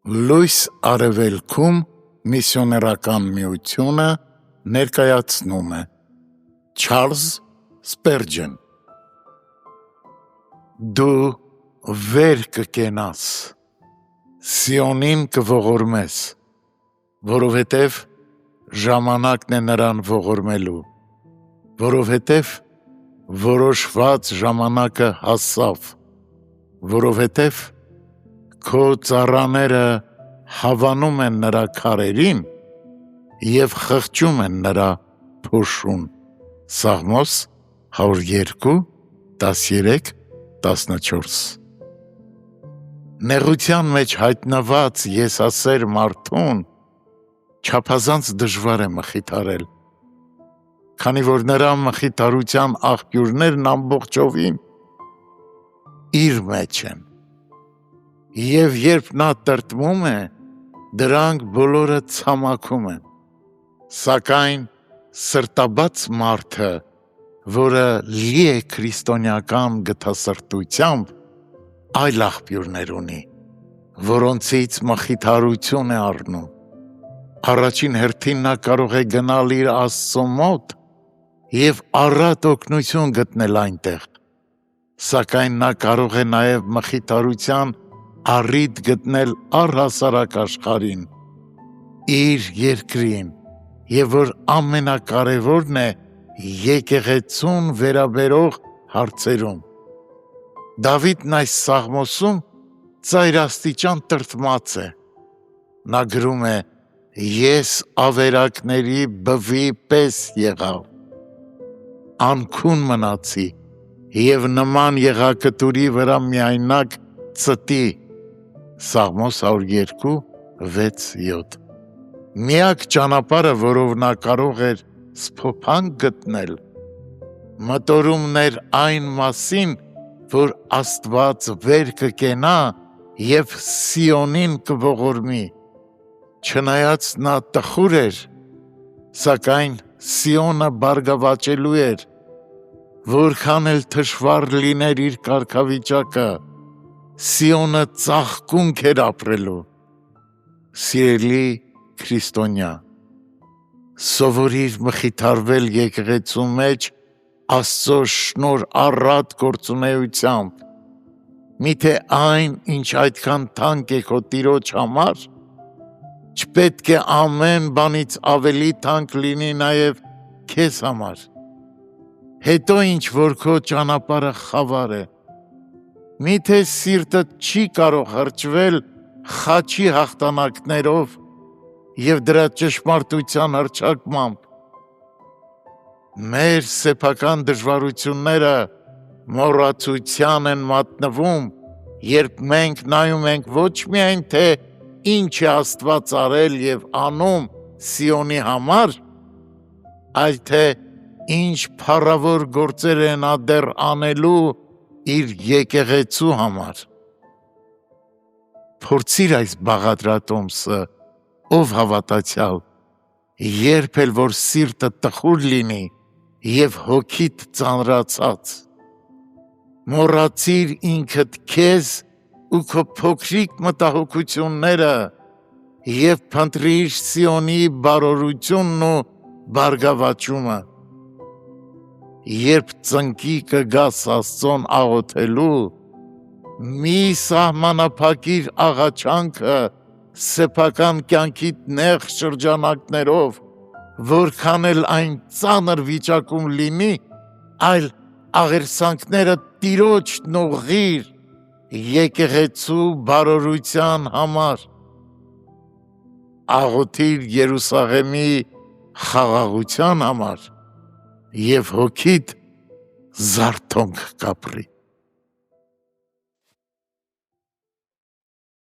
Լույս արևելքում միսիոներական միությունը ներկայացնում է Չարլզ Սպերջեն Դու վեր կկենաս, Սիոնին կողորմես, որովհետև ժամանակն է նրան ողորմելու, որովհետև որոշված ժամանակը հասավ, որովհետև քո ծառաները հավանում են նրա քարերին և խղճում են նրա փոշուն։ Սաղմոս 102:13-14 Նեղության մեջ հայտնված եսասեր մարդուն չափազանց դժվար է մխիթարել, քանի որ նրա մխիթարության աղբյուրներն ամբողջովին իր մեջ են, և երբ նա տրտմում է, դրանք բոլորը ցամաքում են, սակայն սրտաբաց մարդը, որը լի է քրիստոնեական գթասրտությամբ, այլ աղբյուրներ ունի, որոնցից մխիթարություն է առնում։ Առաջին հերթին նա կարող է գնալ իր Աստծո մոտ և առատ օգնություն գտնել այնտեղ, սակայն նա կարող է նաև մխիթարության առիթ գտնել առհասարակ աշխարհին, իր երկրին, և որ ամենակարևորն է եկեղեցուն վերաբերող հարցերում։ Դավիթն այս սաղմոսում ծայրաստիճան տրտմած է։ Նա գրում է. «Ես ավերակների բվի պես եղա, անքուն մնացի և նման եղա կտուրի վրա միայնակ ծտի»։ Սաղմոս 102:6-7 Միակ ճանապարհը, որով նա կարող էր սփոփանք գտնել, մտորումն էր այն մասին, որ Աստված վեր կկենա և Սիոնին կողորմի։ Չնայած նա տխուր էր, սակայն Սիոնը բարգավաճելու էր, որքան էլ թշվառ լիներ իր կարգավիճակը, Սիոնը ծաղկունք էր ապրելու։ Սիրելի քրիստոնյա, սովորիր մխիթարվել եկեղեցու մեջ Աստծո շնորհ առատ գործունեությամբ։ Միթե այն, ինչ այդքան թանկ է քո Տիրոջ համար, չպետք է ամեն բանից ավելի թանկ լինի նաև քեզ համար։ Հետո ինչ որ քո ճանապարհը խավար է, միթե սիրտդ չի կարող հրճվել խաչի հաղթանակներով և դրա ճշմարտության հռչակմամբ։ Մեր սեփական դժվարությունները մոռացության են մատնվում, երբ մենք նայում ենք ոչ միայն թե ինչ է Աստված արել և անում Սիոնի համար, այլ թե ինչ փառավոր գործեր է նա դեռ անելու իր եկեղեցու համար։ Փորձիր այս բաղադրատոմսը, ով հավատացյալ, երբ էլ որ սիրտը տխուր լինի և հոգիդ ծանրացած։ Մոռացիր ինքդ քեզ ու քո փոքրիկ մտահոգությունները և փնտրիր Սիոնի բարօրությունն ու բարգավաճումը։ Երբ ծնկի կգաս Աստծուն աղոթելու, մի սահմանափակիր աղաչանքը սեփական կյանքիդ նեղ շրջանակներով, որքան էլ այն ծանր վիճակում լինի, այլ աղերսանքներդ Տիրոջն ուղղիր եկեղեցու բարօրության համար։ Աղոթիր Երուսաղեմի խաղաղության համար և հոգիդ զարթոնք կապրի։